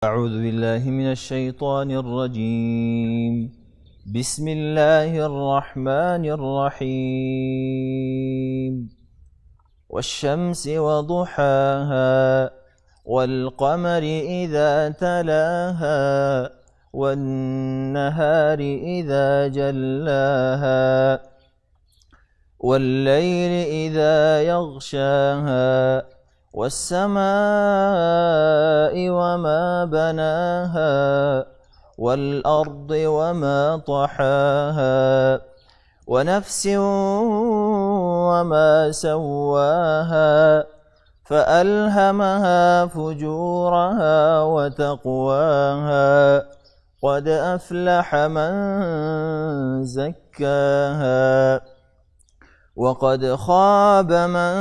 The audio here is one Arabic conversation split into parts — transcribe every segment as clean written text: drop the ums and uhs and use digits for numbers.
أعوذ بالله من الشيطان الرجيم. بسم الله الرحمن الرحيم. والشمس وضحاها والقمر إذا تلاها والنهار إذا جلاها والليل إذا يغشاها والسماء وما بناها والأرض وما طحاها ونفس وما سواها فألهمها فجورها وتقواها قد أفلح من زكاها وقد خاب من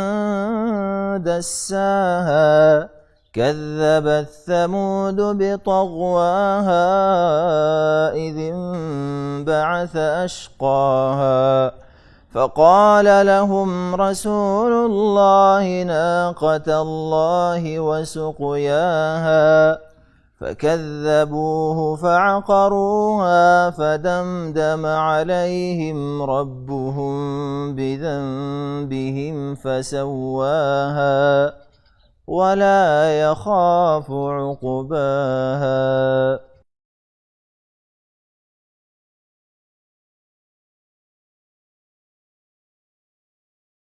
دساها كذبت ثمود بطغواها إذ انبعث أشقاها فقال لهم رسول الله ناقة الله وسقياها فكذبوه فعقروها فدمدم عليهم ربهم بذنبهم فسواها ولا يخاف عقباها.